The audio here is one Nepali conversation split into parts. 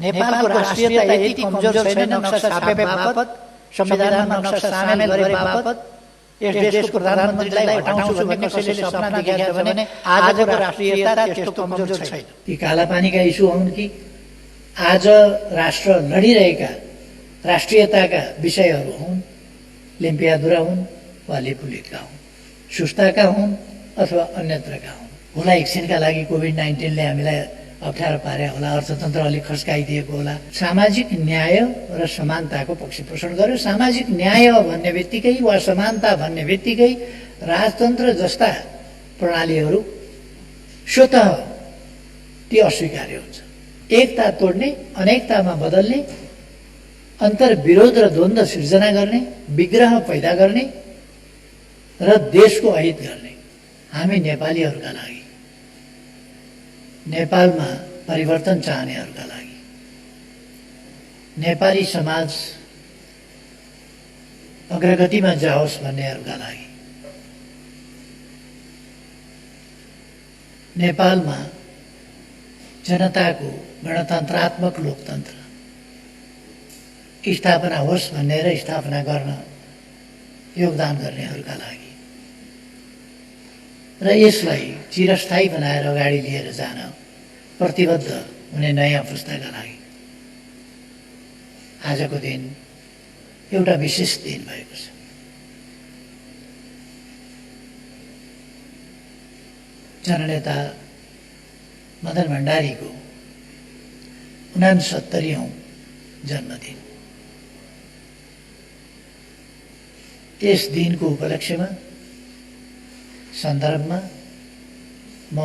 नेपालको राष्ट्रियता यति कमजोर छैन नक्सा छापे बापत, संविधानमा नक्सा सामेल गरे बापत यस देशको प्रधानमन्त्रीलाई हटाउँछु भन्ने कसैले सपना देखेको छ भने आजको राष्ट्रियता त्यस्तो कमजोर छैन। ती कालापानीका इस्यु हुन् कि आज राष्ट्र लडिरहेका राष्ट्रियताका विषयहरू हुन्, लिम्पियाधुरा हुन् वा लिपुलिटका हुन्, सुस्ताका हुन् अथवा अन्यत्रका हुन्। होला एकछिनका लागि कोभिड-19ले हामीलाई अप्ठ्यारो पारे होला, अर्थतन्त्र अलिक खस्काइदिएको होला। सामाजिक न्याय र समानताको पक्ष पोषण गर्यो। सामाजिक न्याय भन्ने बित्तिकै वा समानता भन्ने बित्तिकै राजतन्त्र जस्ता प्रणालीहरू स्वतः ती अस्वीकार्य हुन्छ। एकता तोड्ने, अनेकतामा बदल्ने, अन्तर्विरोध र द्वन्द्व सिर्जना गर्ने, विग्रह पैदा गर्ने र देशको अहित गर्ने हामी नेपालीहरूका लागि, नेपालमा परिवर्तन चाहनेहरूका लागि, नेपाली समाज अग्रगतिमा जाओस् भन्नेहरूका लागि, नेपालमा जनताको गणतन्त्रात्मक लोकतन्त्र स्थापना होस् भन्ने र स्थापना गर्न योगदान गर्नेहरूका लागि र यसलाई चिरस्थायी बनाएर अगाडि लिएर जान प्रतिबद्ध हुने नयाँ पुस्ताका लागि आजको दिन एउटा विशेष दिन भएको छ। जननेता मदन भण्डारीको 69औं जन्मदिन। त्यस दिनको उपलक्ष्यमा सन्दर्भमा म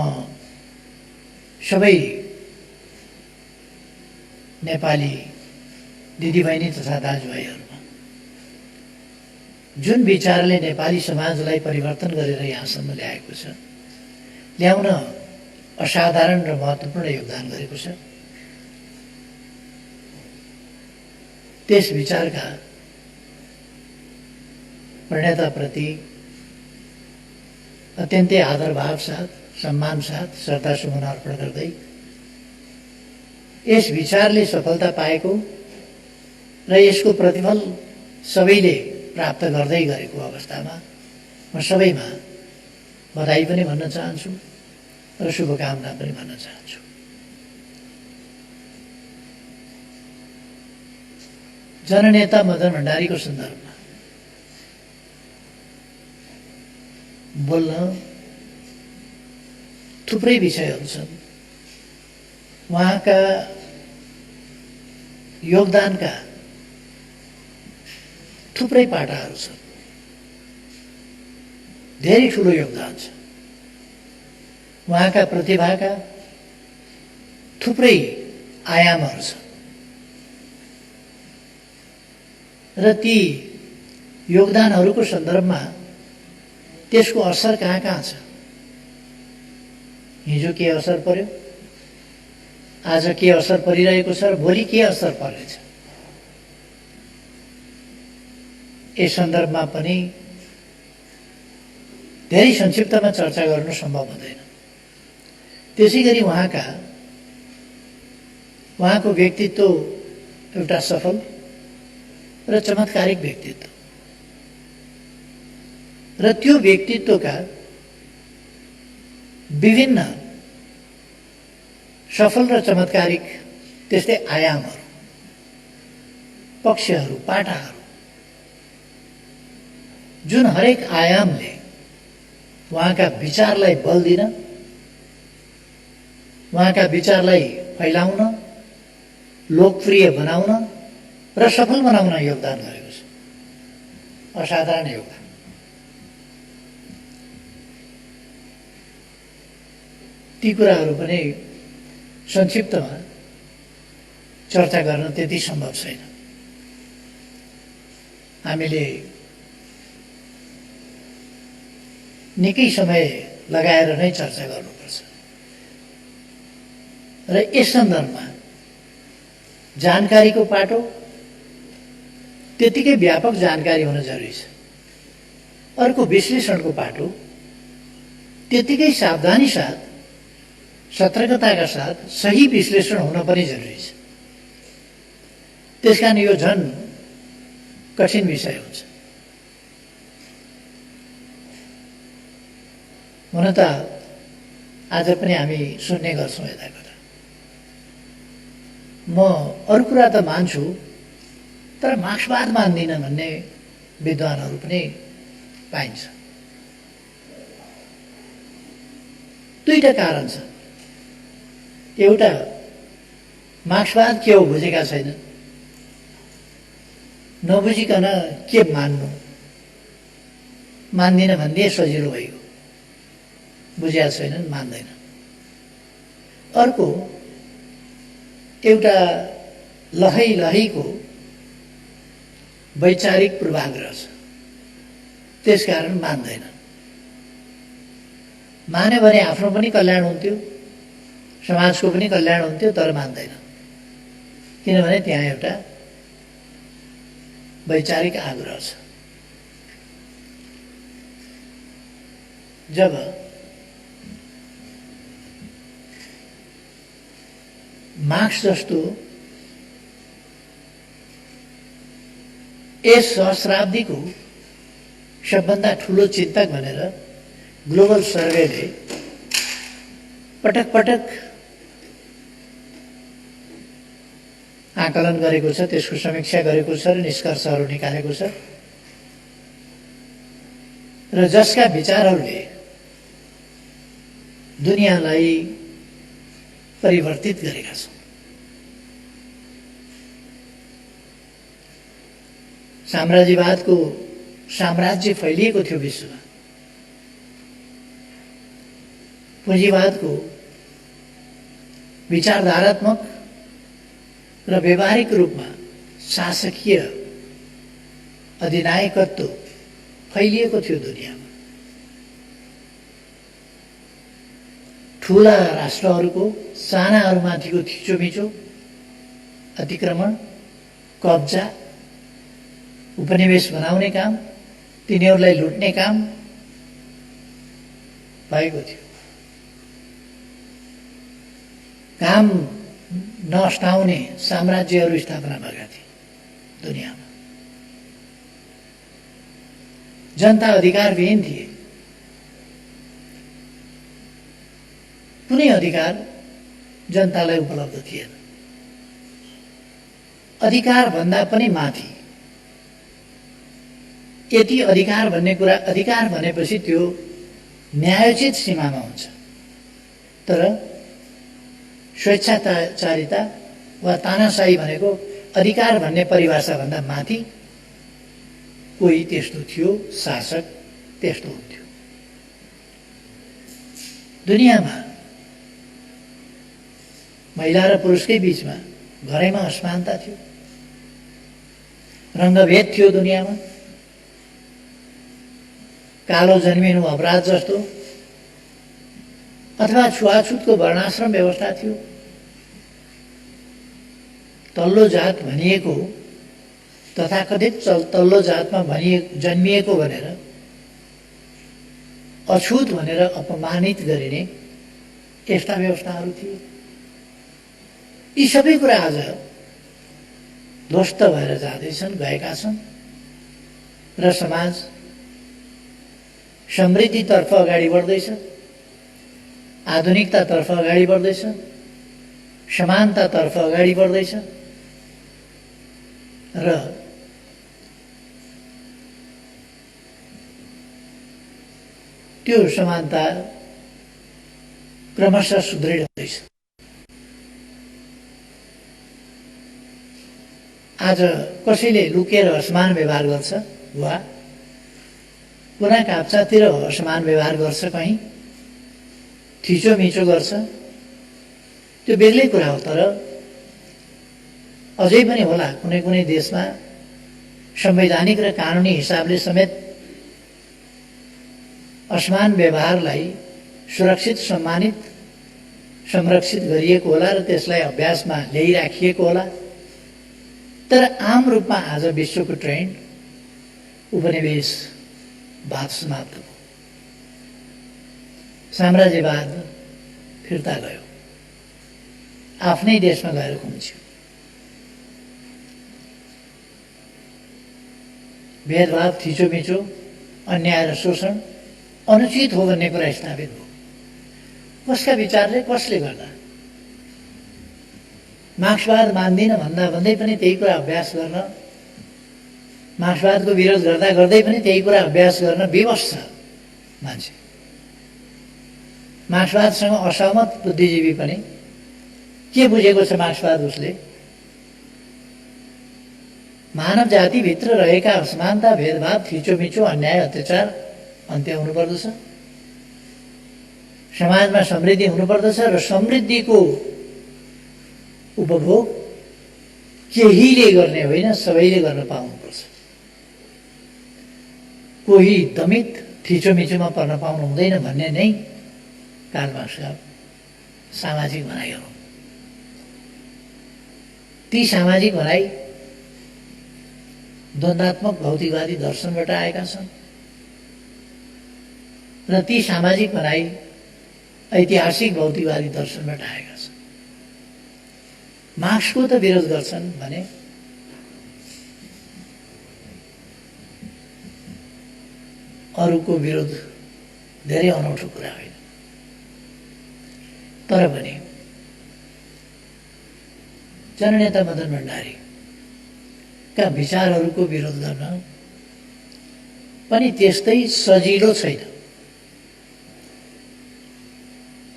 सबै नेपाली दिदीबहिनी तथा दाजुभाइहरूमा जुन विचारले नेपाली समाजलाई परिवर्तन गरेर यहाँसम्म ल्याएको छ, ल्याउन असाधारण र महत्त्वपूर्ण योगदान गरेको छ, त्यस विचारका प्रणेताप्रति अत्यन्तै आदरभाव साथ, सम्मान साथ श्रद्धासुमन अर्पण गर्दै यस विचारले सफलता पाएको र यसको प्रतिफल सबैले प्राप्त गर्दै गरेको अवस्थामा म सबैमा बधाई पनि भन्न चाहन्छु र शुभकामना पनि भन्न चाहन्छु। जननेता मदन भण्डारीको सन्दर्भमा बोल्न थुप्रै विषयहरू छन्। उहाँका योगदानका थुप्रै पाटाहरू छन्, धेरै ठुलो योगदान छ। उहाँका प्रतिभाका थुप्रै आयामहरू छन् र ती योगदानहरूको सन्दर्भमा त्यसको असर कहाँ कहाँ छ, हिजो के असर पर्यो, आज के असर परिरहेको छ र भोलि के असर पर्नेछ, यस सन्दर्भमा पनि धेरै संक्षिप्तमा चर्चा गर्नु सम्भव हुँदैन। त्यसै गरी उहाँको व्यक्तित्व एउटा सफल र चमत्कारिक व्यक्तित्व र त्यो व्यक्तित्वका विभिन्न सफल र चमत्कारिक त्यस्तै आयामहरू, पक्षहरू, पाटाहरू, जुन हरेक आयामले उहाँका विचारलाई बल दिन, उहाँका विचारलाई फैलाउन, लोकप्रिय बनाउन र सफल बनाउन योगदान गरेको छ। असाधारण योगदान। ती कुराहरू पनि संक्षिप्तमा चर्चा गर्न त्यति सम्भव छैन। हामीले निकै समय लगाएर नै चर्चा गर्नुपर्छ र यस सन्दर्भमा जानकारीको पाटो त्यतिकै व्यापक जानकारी हुन जरुरी छ। अर्को विश्लेषणको पाटो त्यतिकै सावधानी साथ, सतर्कताका साथ सही विश्लेषण हुन पनि जरुरी छ। त्यसकारण यो झन् कठिन विषय हुन्छ। हुन त आज पनि हामी सुन्ने गर्छौँ यता कुरा। म अरू कुरा त मान्छु, तर मार्क्सवाद मान्दिनँ भन्ने विद्वानहरू पनि पाइन्छ। दुईटा कारण छ। एउटा, मार्क्सवाद के हो बुझेका छैन, नबुझिकन के मान्नु, मान्दिनँ भन्ने सजिलो भइगयो, बुझेका छैनन्, मान्दैन। अर्को, एउटा लहैको वैचारिक पूर्वाग्रह छ, त्यसकारण मान्दैन। मान्यो भने आफ्नो पनि कल्याण हुन्थ्यो, समाजको पनि कल्याण हुन्थ्यो, तर मान्दैन। किनभने त्यहाँ एउटा वैचारिक आग्रह छ। जब मार्क्स जस्तो यस सहस्राब्दीको सबभन्दा ठुलो चिन्तक भनेर ग्लोबल सर्वेले पटक पटक आकलन गरेको छ, त्यसको समीक्षा गरेको छ र निष्कर्षहरू निकालेको छ, र जसका विचारहरूले दुनियाँलाई परिवर्तित गरेका छन्। साम्राज्यवादको साम्राज्य फैलिएको थियो विश्वमा, पुँजीवादको विचारधारात्मक र व्यवहारिक रूपमा शासकीय अधिनायकत्व फैलिएको थियो दुनियाँमा। ठूला राष्ट्रहरूको सानाहरूमाथिको थिचोमिचो, अतिक्रमण, कब्जा, उपनिवेश बनाउने काम, तिनीहरूलाई लुट्ने काम भएको थियो। काम नअस्टाउने साम्राज्यहरू स्थापना भएका थिए दुनियाँमा। जनता अधिकारविहीन थिए। कुनै अधिकार जनतालाई उपलब्ध थिएन। अधिकार भन्दा पनि माथि, यति अधिकार भन्ने कुरा, अधिकार भनेपछि त्यो न्यायोचित सीमामा हुन्छ, तर स्वेच्छाचारिता वा तानाशाही भनेको अधिकार भन्ने परिभाषाभन्दा माथि कोही त्यस्तो थियो, शासक त्यस्तो हुन्थ्यो। दुनियाँमा महिला र पुरुषकै बीचमा घरैमा असमानता थियो, रङ्गभेद थियो दुनियाँमा, कालो जन्मिनु अपराध जस्तो अथवा छुवाछुतको वर्णाश्रम व्यवस्था थियो। तल्लो जात भनिएको, तथाकथित तल्लो जातमा जन्मिएको भनेर अछुत भनेर अपमानित गरिने यस्ता व्यवस्थाहरू थिए। यी सबै कुरा आज ध्वस्त भएर जाँदैछन्, गएका छन्, र समाज समृद्धितर्फ अगाडि बढ्दैछ, आधुनिकतातर्फ अगाडि बढ्दैछ, समानतातर्फ अगाडि बढ्दैछ, र त्यो समानता क्रमशः सुदृढ हुँदैछ। आज कसैले लुकेर असमान व्यवहार गर्छ वा कुना काप्चातिर असमान व्यवहार गर्छ, कहीँ थिचोमिचो गर्छ, त्यो बेग्लै कुरा हो। तर अझै पनि होला कुनै कुनै देशमा संवैधानिक र कानुनी हिसाबले समेत असमान व्यवहारलाई सुरक्षित, सम्मानित, संरक्षित गरिएको होला र त्यसलाई अभ्यासमा ल्याइराखिएको होला। तर आम रूपमा आज विश्वको ट्रेन्ड उपनिवेशवाद समाप्त भयो, साम्राज्यवाद फिर्ता गयो, आफ्नै देशमा गएर खुम्च्यो। भेदभाव, थिचोमिचो, अन्याय र शोषण अनुचित हो भन्ने कुरा स्थापित भयो। कसका विचारले, कसले गर्दा? मार्क्सवाद मान्दिनँ भन्दा भन्दै पनि त्यही कुरा अभ्यास गर्न, मार्क्सवादको विरोध गर्दा गर्दै पनि त्यही कुरा अभ्यास गर्न विवश छ मान्छे। मार्क्सवादसँग असहमत बुद्धिजीवी पनि के बुझेको छ मार्क्सवाद? उसले मानव जातिभित्र रहेका असमानता, भेदभाव, थिचोमिचो, अन्याय, अत्याचार अन्त्य हुनुपर्दछ, समाजमा समृद्धि हुनुपर्दछ र समृद्धिको उपभोग केहीले गर्ने होइन, सबैले गर्न पाउनुपर्छ। कोही दमित थिचोमिचोमा पर्न पाउनु हुँदैन भन्ने नै कार्ल मार्क्सका सामाजिक भनाइहरू। ती सामाजिक भनाइ द्वन्द्वात्मक भौतिकवादी दर्शनबाट आएका छन् र ती सामाजिक भनाइ ऐतिहासिक भौतिकवादी दर्शनबाट आएका छन्। मार्क्सको त विरोध गर्छन् भने अरूको विरोध धेरै अनौठो कुरा होइन। तर पनि जननेता मदन भण्डारीका विचारहरूको विरोध गर्न पनि त्यस्तै सजिलो छैन।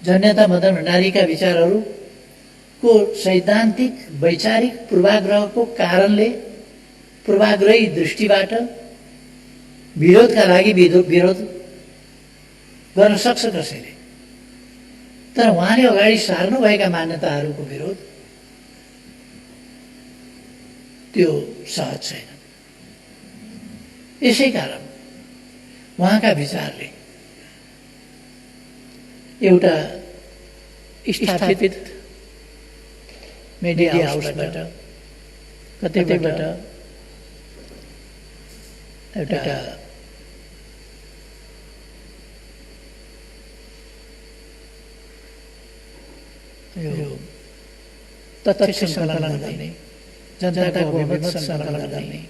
जननेता मदन भण्डारीका विचारहरूको सैद्धान्तिक वैचारिक पूर्वाग्रहको कारणले, पूर्वाग्रही दृष्टिबाट विरोधका लागि विरोध गर्न सक्छ कसैले। तर उहाँले अगाडि सार्नुभएका मान्यताहरूको विरोध त्यो सहज छैन। यसै कारण उहाँका विचारले एउटा स्थापित मिडिया हाउसबाट, कतैबाट एउटा यो तथ्य सङ्कलन गर्ने, जनताको अभिमत सङ्कलन गर्ने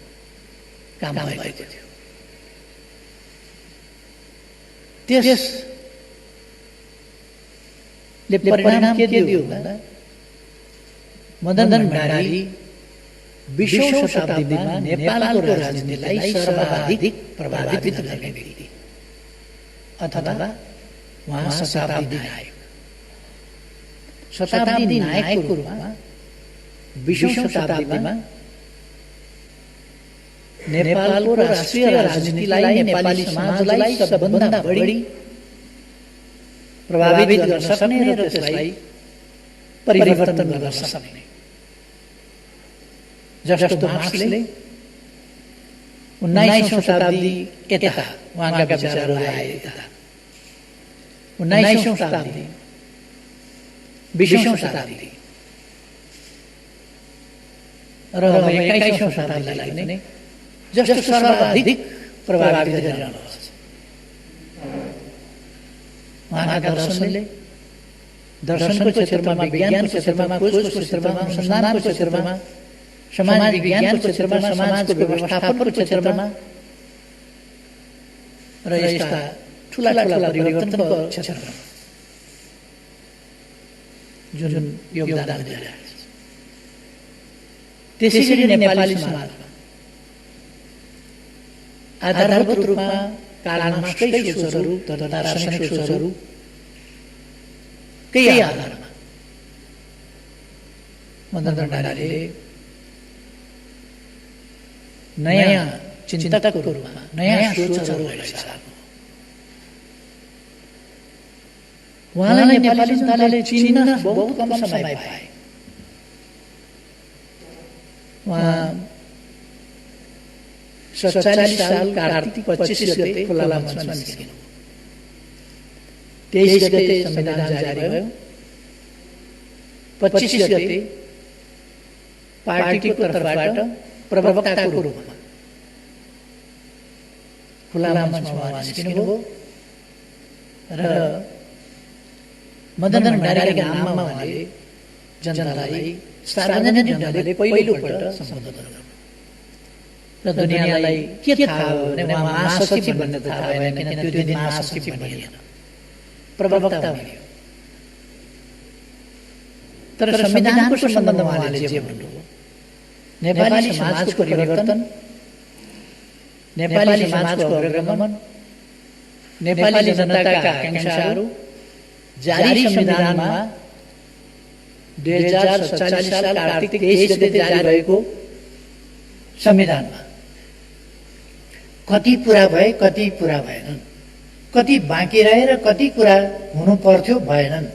काम भएको थियो। त्यसले परिणाम के दियो भन्दा मदन भण्डारी 20औं शताब्दीमा नेपालको राजनीतिलाई सर्वाधिक प्रभावित गर्ने व्यक्ति अथवा उहाँ शताब्दी नायक, शताब्दी नायकको रूपमा 20औं शताब्दीमा नेपालको राष्ट्रिय राजनीतिलाई, नेपाली समाजलाई सबभन्दा बढी प्रभावित गर्न सक्ने र त्यसलाई परिवर्तन गर्न सक्ने, जस्तो मार्क्सले 19औं शताब्दी यता उहाँका विचारहरू आए, 19औं शताब्दी, 20औं शताब्दी र 21औं शताब्दीलाई नै जस्तो सर्वाधिक प्रभावित गरिरहनुहोस्। उहाँका दर्शनको क्षेत्रमा, विज्ञानको क्षेत्रमा, खोजको क्षेत्रमा, अनुसन्धानको क्षेत्रमा, समाज विज्ञानको क्षेत्रमा, समाजको व्यवस्थापनको क्षेत्रमा र यस्ता ठुला परिवर्तनको क्षेत्रमा जुन योगदान दिइरहेको छ। त्यसैगरी नेपाली समाजमा आधारभूत रूपमा कार्ल मार्क्सकै सोचहरू तथा दार्शनिक सोचहरूकै आधारमा मदन भण्डारीले नयाँ चिन्तकको रूपमा नयाँ सोचहरू ल्याइसक्नु। उहाँलाई नेपाली जनताले चिन्न बहुत कम समय पाए। उहाँ 47 साल कार्तिक 25 गते खुला मञ्चमा निस्किनु। 23 गते संविधान जारी भयो। 25 गते पार्टीको तर्फबाट प्रवक्ताको रूपमा खुला मञ्चमा निस्किनुभयो र मदन भण्डारीका नाममा उहाँले जनतालाई सार्वजनिक ढङ्गले पहिलोपल्ट सम्बोधन गर्नुभयो। र दुनियाँलाई के थाहा हो भने उहाँ महासचिव भन्ने त थाहा भएन, किन त्यो दिन महासचिव बनिएन, प्रवक्ता बनियो। तर संविधानको सम्बन्धमा उहाँले जे भन्नुभयो, नेपाली समाजको परिवर्तन, नेपाली समाजको अग्रगमन, नेपाली जनताका आकांक्षाहरू जारी संविधानमा 2047 साल कार्तिक 23 गते जारी भएको संविधानमा कति पुरा भए, कति पुरा भएनन्, कति बाँकी रहे र कति कुरा हुनु पर्थ्यो भएनन्,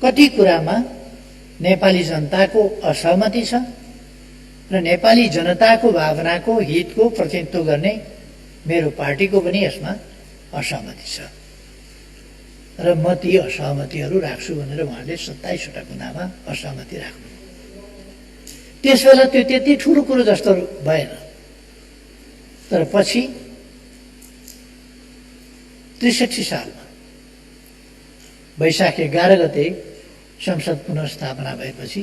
कति कुरामा नेपाली जनताको असहमति छ र नेपाली जनताको भावनाको हितको प्रतिनिधित्व गर्ने मेरो पार्टीको पनि यसमा असहमति छ र म ती असहमतिहरू राख्छु भनेर उहाँले 27 वटा कुरामा असहमति राख्नु। त्यसबेला त्यो त्यति ठुलो कुरो जस्तो भएन, तर पछि 63 सालमा वैशाख 11 गते संसद पुनर्स्थापना भएपछि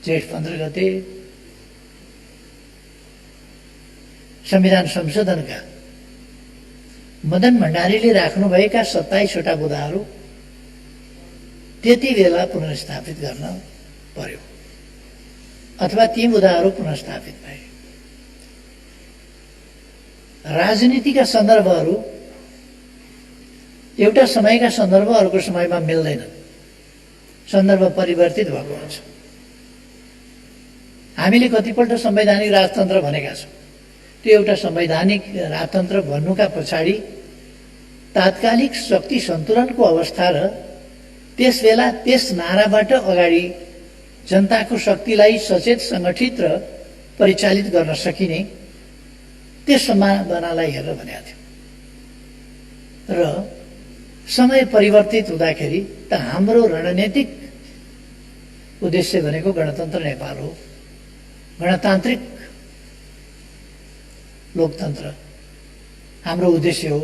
जेठ 15 गते संविधान संशोधनका मदन भण्डारीले राख्नुभएका 27 वटा बुँदाहरू त्यति बेला पुनर्स्थापित गर्न पर्यो अथवा ती बुँदाहरू पुनर्स्थापित भए। राजनीतिका सन्दर्भहरू एउटा समयका सन्दर्भ अर्को समयमा मिल्दैनन्, सन्दर्भ परिवर्तित भएको हुन्छ। हामीले कतिपल्ट संवैधानिक राजतन्त्र भनेका छौँ, त्यो एउटा संवैधानिक राजतन्त्र भन्नुका पछाडि तात्कालिक शक्ति सन्तुलनको अवस्था र त्यसबेला त्यस नाराबाट अगाडि जनताको शक्तिलाई सचेत, सङ्गठित र परिचालित गर्न सकिने त्यस सम्भावनालाई हेरेर भनेको थियो। र समय परिवर्तित हुँदाखेरि त हाम्रो रणनीतिक उद्देश्य भनेको गणतन्त्र नेपाल हो, गणतान्त्रिक लोकतन्त्र हाम्रो उद्देश्य हो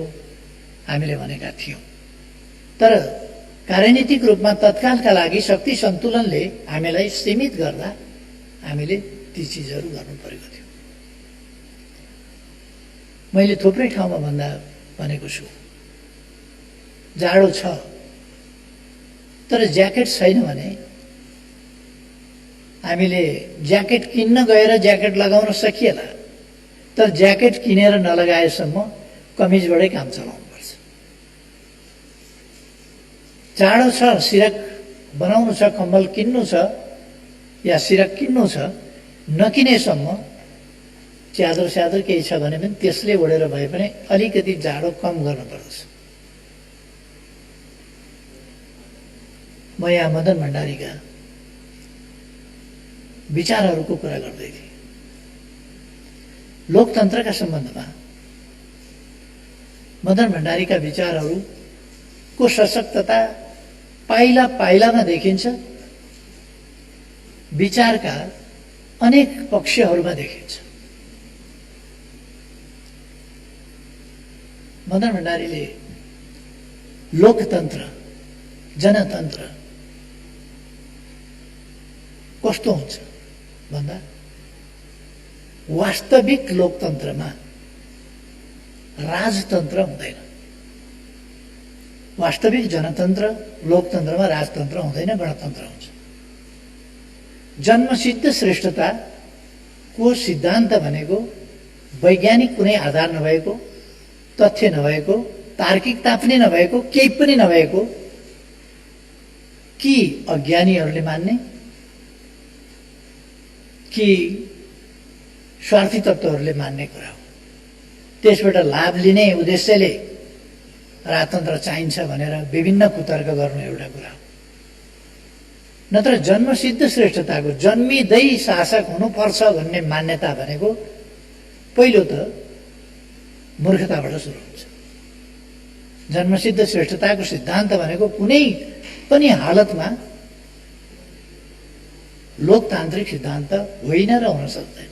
हामीले भनेका थियौँ। तर कार्यनीतिक रूपमा तत्कालका लागि शक्ति सन्तुलनले हामीलाई सीमित गर्दा हामीले ती चिजहरू गर्नु परेको थियो। मैले थुप्रै ठाउँमा भनेको छु, जाडो छ तर ज्याकेट छैन भने हामीले ज्याकेट किन्न गएर ज्याकेट लगाउन सकिएला, तर ज्याकेट किनेर नलगाएसम्म कमिजबाटै काम चलाउनुपर्छ। जाडो छ, सिरक बनाउनु छ, कम्बल किन्नु छ या सिरक किन्नु छ, नकिनेसम्म च्यादर स्यादर केही छ भने पनि त्यसले ओढेर भए पनि अलिकति जाडो कम गर्नुपर्दछ। म यहाँ मदन भण्डारीका विचारहरूको कुरा गर्दै थिएँ। लोकतन्त्रका सम्बन्धमा मदन भण्डारीका विचारहरूको सशक्तता पाइला पाइलामा देखिन्छ, विचारका अनेक पक्षहरूमा देखिन्छ। मदन भण्डारीले लोकतन्त्र, जनतन्त्र कस्तो हुन्छ भन्दा वास्तविक लोकतन्त्रमा राजतन्त्र हुँदैन, वास्तविक जनतन्त्र लोकतन्त्रमा राजतन्त्र हुँदैन, गणतन्त्र हुन्छ। जन्मसिद्ध श्रेष्ठताको सिद्धान्त भनेको वैज्ञानिक कुनै आधार नभएको, तथ्य नभएको, तार्किकता पनि नभएको, केही पनि नभएको कि अज्ञानीहरूले मान्ने कि स्वार्थी तत्त्वहरूले मान्ने कुरा हो। त्यसबाट लाभ लिने उद्देश्यले राजतन्त्र चाहिन्छ भनेर विभिन्न कुतर्क गर्नु एउटा कुरा हो। नत्र जन्मसिद्ध श्रेष्ठताको, जन्मिँदै शासक हुनुपर्छ भन्ने मान्यता भनेको पहिलो त मूर्खताबाट सुरु हुन्छ। जन्मसिद्ध श्रेष्ठताको सिद्धान्त भनेको कुनै पनि हालतमा लोकतान्त्रिक सिद्धान्त होइन र हुन सक्दैन।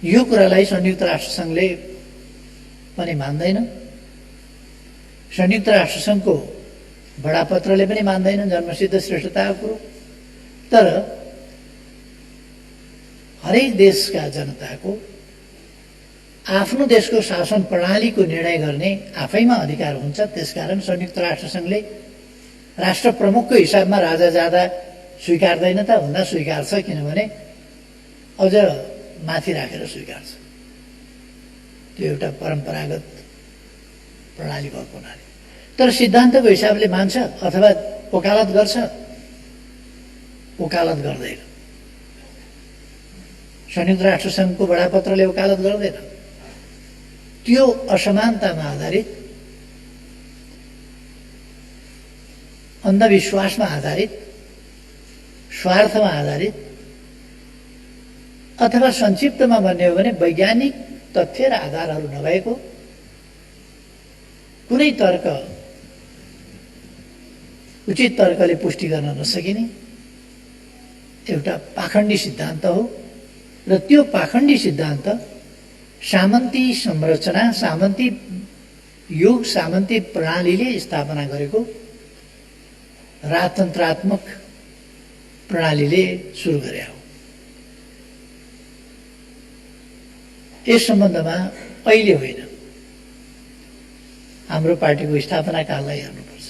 यो कुरालाई संयुक्त राष्ट्रसङ्घले पनि मान्दैन, संयुक्त राष्ट्रसङ्घको बडापत्रले पनि मान्दैन जन्मसिद्ध श्रेष्ठताको कुरो। तर हरेक देशका जनताको आफ्नो देशको शासन प्रणालीको निर्णय गर्ने आफैमा अधिकार हुन्छ। त्यसकारण संयुक्त राष्ट्रसङ्घले राष्ट्र प्रमुखको हिसाबमा राजा जाँदा स्वीकार्दैन त भन्दा स्वीकार्छ, किनभने अझ माथि राखेर स्वीकार्छ। त्यो एउटा परम्परागत प्रणाली भएको हुनाले। तर सिद्धान्तको हिसाबले मान्छ अथवा वकालत गर्छ, वकालत गर्दैन। संयुक्त राष्ट्रसङ्घको बडापत्रले वकालत गर्दैन। त्यो असमानतामा आधारित, अन्धविश्वासमा आधारित, स्वार्थमा आधारित, अथवा संक्षिप्तमा भन्ने हो भने वैज्ञानिक तथ्य र आधारहरू नभएको कुनै तर्क, उचित तर्कले पुष्टि गर्न नसकिने एउटा पाखण्डी सिद्धान्त हो। र त्यो पाखण्डी सिद्धान्त सामन्ती संरचना, सामन्ती युग, सामन्ती प्रणालीले स्थापना गरेको राजतन्त्रात्मक प्रणालीले सुरु गरे हो। यस सम्बन्धमा अहिले होइन, हाम्रो पार्टीको स्थापना काललाई हेर्नुपर्छ।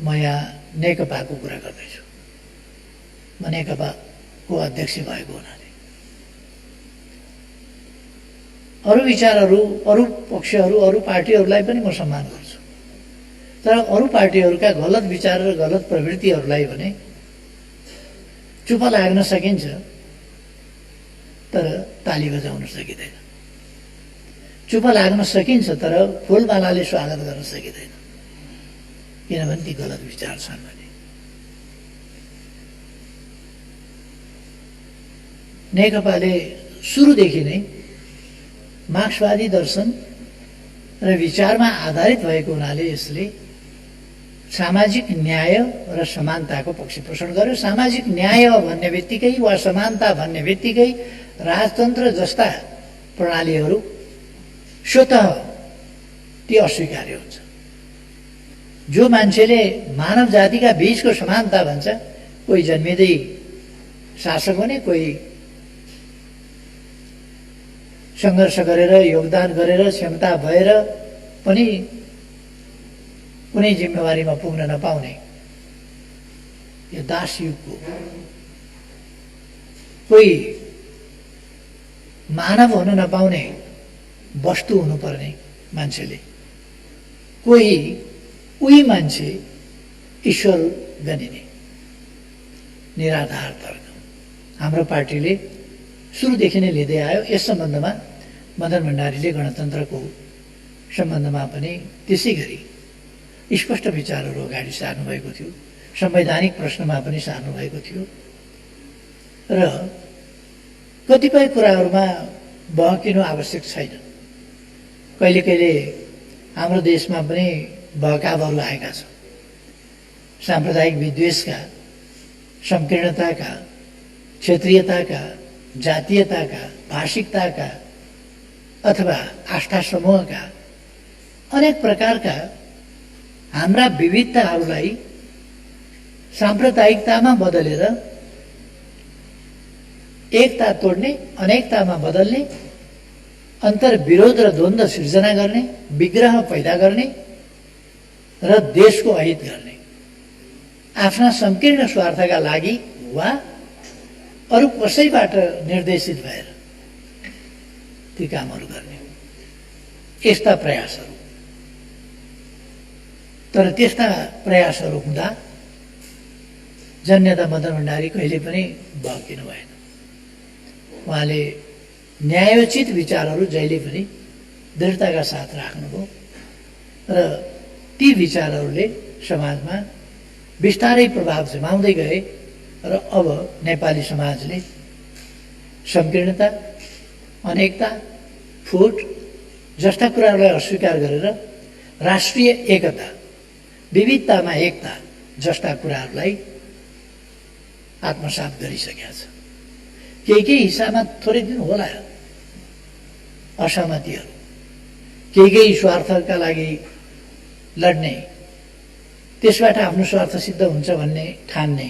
म यहाँ नेकपाको कुरा गर्दैछु, म नेकपाको अध्यक्ष भएको हुनाले अरू विचारहरू, अरू पक्षहरू, अरू पार्टीहरूलाई पनि म सम्मान गर्छु। तर अरू पार्टीहरूका गलत विचार र गलत प्रवृत्तिहरूलाई भने चुप लाग्न सकिन्छ, तर ताली बजाउन सकिँदैन। चुप लाग्न सकिन्छ, तर फुलमालाले स्वागत गर्न सकिँदैन, किनभने ती गलत विचार छन् भने। नेकपाले सुरुदेखि नै मार्क्सवादी दर्शन र विचारमा आधारित भएको हुनाले यसले सामाजिक न्याय र समानताको पक्ष पोषण गर्यो। सामाजिक न्याय भन्ने बित्तिकै वा समानता भन्ने बित्तिकै राजतन्त्र जस्ता प्रणालीहरू स्वतः ती अस्वीकार्य हुन्छ। जो मान्छेले मानव जातिका बीचको समानता भन्छ, कोही जन्मिँदै शासक हुने, कोही सङ्घर्ष गरेर, योगदान गरेर, क्षमता भएर पनि कुनै जिम्मेवारीमा पुग्न नपाउने, यो दास युगको, कोही मानव हुन नपाउने वस्तु हुनुपर्ने मान्छेले, कोही मान्छे ईश्वर गनिने निराधार तर्क हाम्रो पार्टीले सुरुदेखि नै लिँदै आयो। यस सम्बन्धमा मदन भण्डारीले गणतन्त्रको सम्बन्धमा पनि त्यसै गरी स्पष्ट विचारहरू अगाडि सार्नुभएको थियो। संवैधानिक प्रश्नमा पनि सार्नुभएको थियो र कतिपय कुराहरूमा बहकिनु आवश्यक छैन। कहिले कहिले हाम्रो देशमा पनि बहकावहरू आएका छन्। साम्प्रदायिक विद्वेषका, संकीर्णताका, क्षेत्रीयताका, जातीयताका, भाषिकताका अथवा आस्था समूहका अनेक प्रकारका हाम्रा विविधताहरूलाई साम्प्रदायिकतामा बदलेर एकता तोड्ने, अनेकतामा बदल्ने, अन्तर्विरोध र द्वन्द्व सिर्जना गर्ने, विग्रह पैदा गर्ने र देशको अहित गर्ने, आफ्ना संकीर्ण स्वार्थका लागि वा अरू कसैबाट निर्देशित भएर ती कामहरू गर्ने, यस्ता प्रयासहरू। तर त्यस्ता प्रयासहरू हुँदा जननेता मदन भण्डारी कहिले पनि बहकिनु भएन। उहाँले न्यायोचित विचारहरू जहिले पनि दृढताका साथ राख्नुभयो र ती विचारहरूले समाजमा बिस्तारै प्रभाव जमाउँदै गए र अब नेपाली समाजले संकीर्णता, अनेकता, फुट जस्ता कुराहरूलाई अस्वीकार गरेर राष्ट्रिय एकता, विविधतामा एकता जस्ता कुराहरूलाई आत्मसात गरिसकेका छ। केही हिसाबमा थोरै दिन होला असहमतिहरू, केही स्वार्थका लागि लड्ने, त्यसबाट आफ्नो स्वार्थ सिद्ध हुन्छ भन्ने ठान्ने,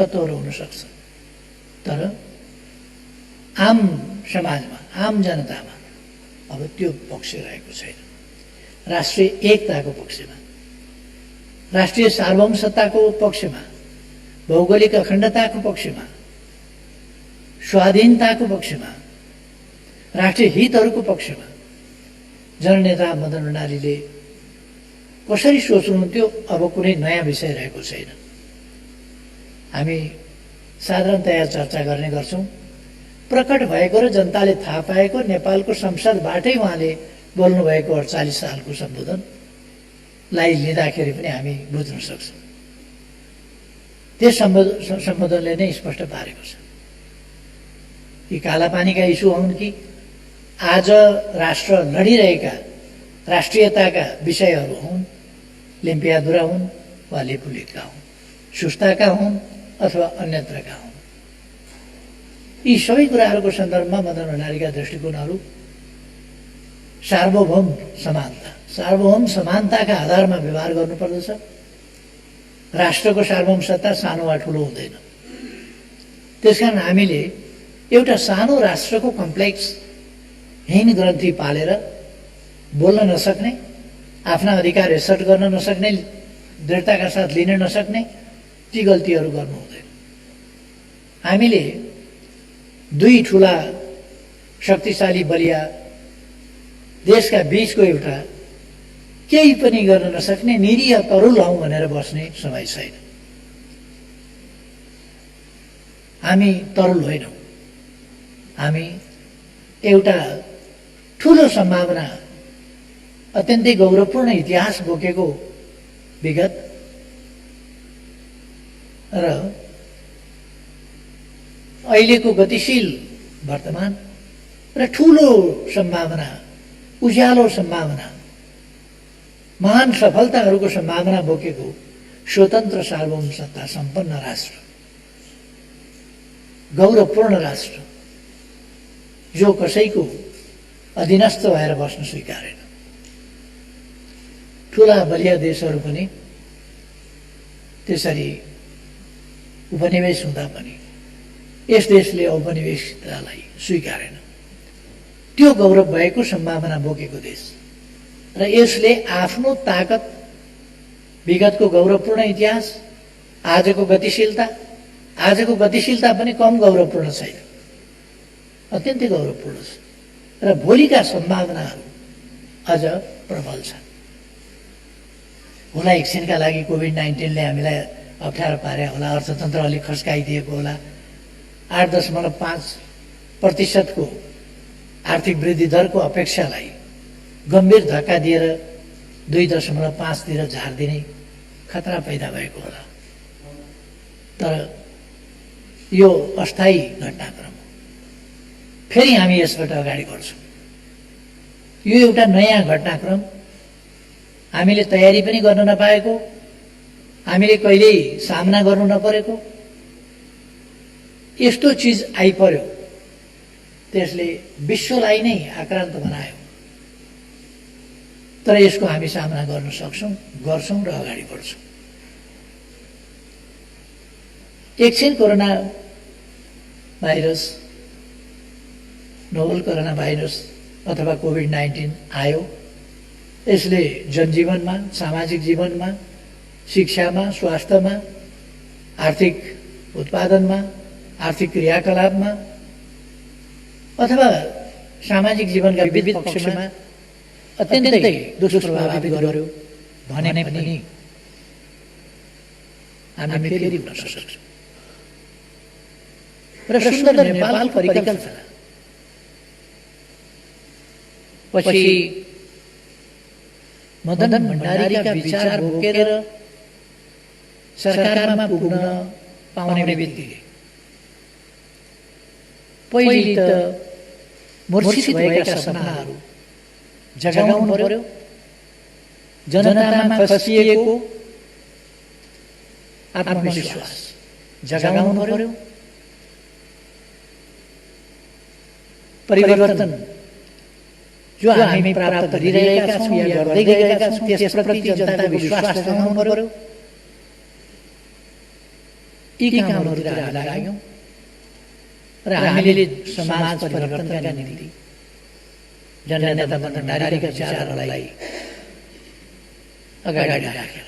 तत्त्वहरू हुन सक्छ, तर आम समाजमा, आम जनतामा अब त्यो पक्ष रहेको छैन। राष्ट्रिय एकताको पक्षमा, राष्ट्रिय सार्वभौमसत्ताको पक्षमा, भौगोलिक अखण्डताको पक्षमा, स्वाधीनताको पक्षमा, राष्ट्रिय हितहरूको पक्षमा जननेता मदन भण्डारीले कसरी सोच्नुहुन्थ्यो अब कुनै नयाँ विषय रहेको छैन। हामी साधारणतया चर्चा गर्ने गर्छौँ। प्रकट भएको र जनताले थाहा पाएको नेपालको संसदबाटै उहाँले बोल्नुभएको 48 सालको सम्बोधनलाई लिँदाखेरि पनि हामी बुझ्न सक्छौँ। त्यस सम्बोधनले नै स्पष्ट पारेको छ यी कालापानीका इस्यु हुन् कि आज राष्ट्र लडिरहेका राष्ट्रियताका विषयहरू हुन्, लिम्पियाधुरा हुन् वा लिपुलेखका हुन्, सुस्ताका हुन् अथवा अन्यत्रका हुन्। यी सबै कुराहरूको सन्दर्भमा मदन भण्डारीका दृष्टिकोणहरू सार्वभौम समानताका आधारमा व्यवहार गर्नुपर्दछ। राष्ट्रको सार्वभौम सत्ता सानो वा ठुलो हुँदैन। त्यसकारण हामीले एउटा सानो राष्ट्रको कम्प्लेक्स हीन ग्रन्थि पालेर बोल्न नसक्ने, आफ्ना अधिकार एसर्ट गर्न नसक्ने, दृढताका साथ लिन नसक्ने ती गल्तीहरू गर्नु हुँदैन। हामीले दुई ठुला शक्तिशाली बलिया देशका बीचको एउटा केही पनि गर्न नसक्ने निरीह तरुल हौँ भनेर बस्ने समय छैन। हामी तरुल होइनौँ। हामी एउटा ठुलो सम्भावना, अत्यन्तै गौरवपूर्ण इतिहास बोकेको विगत र अहिलेको गतिशील वर्तमान र ठुलो सम्भावना, उज्यालो सम्भावना, महान सफलताहरूको सम्भावना बोकेको स्वतन्त्र सार्वभौम सत्ता सम्पन्न राष्ट्र, गौरवपूर्ण राष्ट्र जो कसैको अधीनस्थ भएर बस्न स्वीकारेन। ठुला बलिया देशहरू पनि त्यसरी उपनिवेश हुँदा पनि यस देशले औपनिवेशिकतालाई स्वीकारेन। त्यो गौरव भएको सम्भावना बोकेको देश र यसले आफ्नो ताकत, विगतको गौरवपूर्ण इतिहास, आजको गतिशीलता पनि कम गौरवपूर्ण छैन, अत्यन्तै गौरवपूर्ण छ र भोलिका सम्भावनाहरू अझ प्रबल छन्। होला एकछिनका लागि कोभिड-19ले हामीलाई अप्ठ्यारो पारे होला, अर्थतन्त्र अलिक खस्काइदिएको होला, 8.5% को आर्थिक वृद्धि दरको अपेक्षालाई गम्भीर धक्का दिएर 2.5 तिर झार्दिने खतरा पैदा भएको होला। तर यो अस्थायी घटनाक्रम हो। फेरि हामी यसबाट अगाडि बढ्छौँ। यो एउटा नयाँ घटनाक्रम, हामीले तयारी पनि गर्न नपाएको, हामीले कहिल्यै सामना गर्नु नपरेको यस्तो चिज आइपर्यो। त्यसले विश्वलाई नै आक्रान्त बनायो। तर यसको हामी सामना गर्न सक्छौँ, गर्छौँ र अगाडि बढ्छौँ। एकछिन corona virus, novel corona virus अथवा कोभिड-19 आयो। यसले जनजीवनमा, सामाजिक जीवनमा, शिक्षामा, स्वास्थ्यमा, आर्थिक उत्पादनमा, आर्थिक क्रियाकलापमा अथवा सामाजिक जीवनका विविध पक्षमा अत्यन्तै दुष्प्रभावित गर्यो भने पनि हामी फेरि उठ्न सक्छौँ र सुन्दर नेपाल परिकल्पना पछि मदन भण्डारीका विचार बोकेर सरकारमा पुग्न पाउने बित्तिकै पहिले त मूर्छित भएका सपनाहरू जगाउनु पर्यो, जनतामा खसिएको आत्मविश्वास जगाउनु पर्यो, परिवर्तन जो हामी प्राप्त गरिरहेका छौँ या गर्दै गएका छौँ त्यसप्रति जनताको विश्वास जगाउनु पर्यो। यी कामहरूतिर हामी लाग्यौँ र हामीले समाज परिवर्तनका निम्ति जननेता भण्डारीका विचारहरूलाई अगाडि राखेर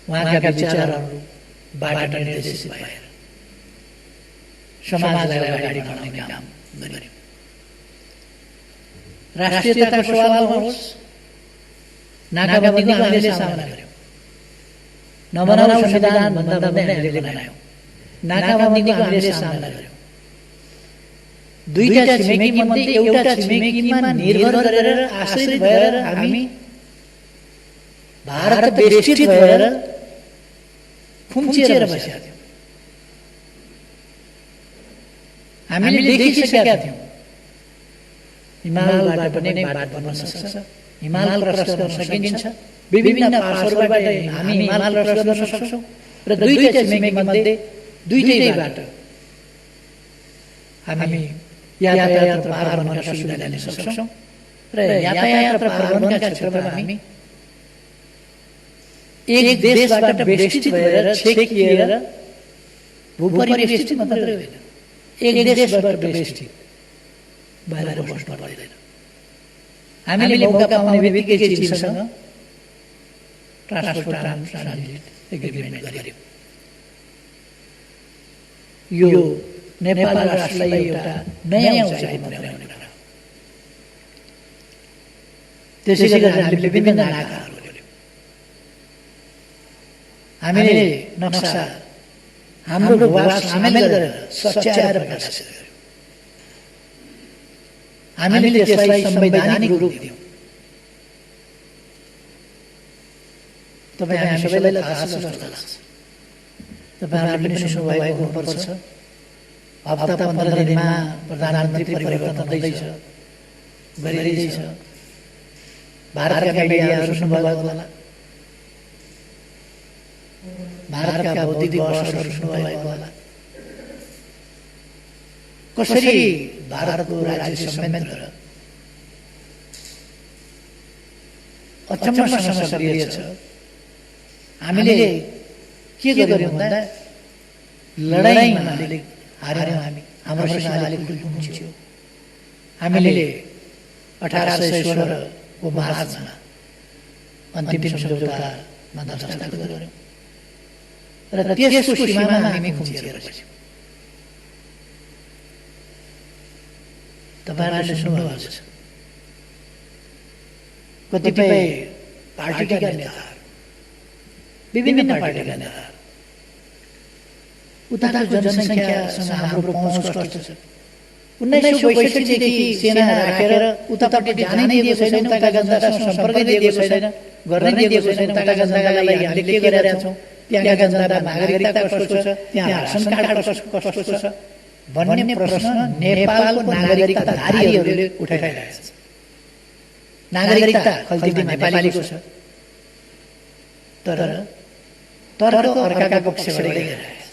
उहाँका विचारहरूबाट निर्देशित भएर समाजलाई अगाडि बढाउने काम गर्यौँ। राष्ट्रियताको सवाल होस्, नाकाबन्दीको हामीले सामना गर्यौँ। नबनाऊ संविधान भन्दा हामीले बनायौँ। नाकाबन्दीको हामीले सामना गर्यौँ। दुईटा छिमेकी मध्ये एउटा छिमेकीमा निर्भर गरेर आश्रित भएर हामी भारत बेष्टित भएर खुम्चिएर बसेका थियौँ। हामीले देखिसकेका थियौँ हिमालबाट पनि बात बन्न सक्छ, हिमाल क्रस गर्न सकिन्छ, विभिन्न पार्श्वबाट हामी हिमाल क्रस गर्न सक्छौँ र दुईटा छिमेकी मध्ये दुईटैबाट हामी यातायात पारगमनका सुविधा लिन सक्छौँ र यातायात पारगमनका क्षेत्रमा हामी एक देशबाट बेष्टित भएर छेकिएर भूपरिवेष्टित मात्रै होइन, एक देशबाट बेष्टित भएर बस्नु पर्दैन। हामीले मौका पाउने बित्तिकै चीनसँग ट्रान्सपोर्ट ट्रान्जिट एग्रिमेन्ट गर्यौँ। यो नेपाल राष्ट्रलाई एउटा नयाँ उचाइमा पुर्याउने कुरा हो। त्यसै गरी हामीले विभिन्न नाकाहरू ल्यायौँ। हामीले नक्सा हाम्रो भूभाग सामेल गरेर सच्याएर प्रकाशित गर्यौँ। हामीले त्यसलाई संवैधानिक रूप दियौँ। तपाईँ हामी सबैलाई थाहा छ जस्तो लाग्छ। तपाईँहरूले पनि सुन्नुभएको हुनुपर्छ। हप्ता 15 दिनमा प्रधानमन्त्री परिवर्तन हुँदैछ, गरिँदैछ। भारतका मिडियाहरू सुन्नुभएको होला, भारतका बौद्धिक बहसहरू सुन्नुभएको होला। कसरी भारतको राज्य संयन्त्र अचम्मसँग सक्रिय छ। हामीले के गर्यौँ भन्दा लडाइँमा हार्यौँ। हाम्रो सीमा अलिक खुल्यो। हामीले 1816 को मार्चमा अन्तिम सम्झौतामा दस्तखत गर्यौँ र त्यसको सीमामा हामी खुम्चिएर बस्यौँ। तपाईँहरूले सुन्नुभएको छ, कतिपय पार्टीका नेताहरू, विभिन्न पार्टीका नेताहरू उताको जनसङ्ख्यासँग हाम्रो पहुँच कस्तो छ। 1962 देखि सेना राखेर उतापट्टि जानै दिएको छैन, उताका जनतासँग सम्पर्कै दिएको छैन, गर्नै दिएको छैन। उताका जनताका लागि हामीले के गरिरहेका छौँ, त्यहाँका जनताको नागरिकता कस्तो छ, त्यहाँ रासन कार्ड कस्तो छ भन्ने प्रश्न नेपालको नागरिकताधारीहरूले उठाइरहेका छन्। नागरिकता खल्तीमा नेपालीको छ, तर तर्क अर्काको पक्षबाट गरिरहेका छ।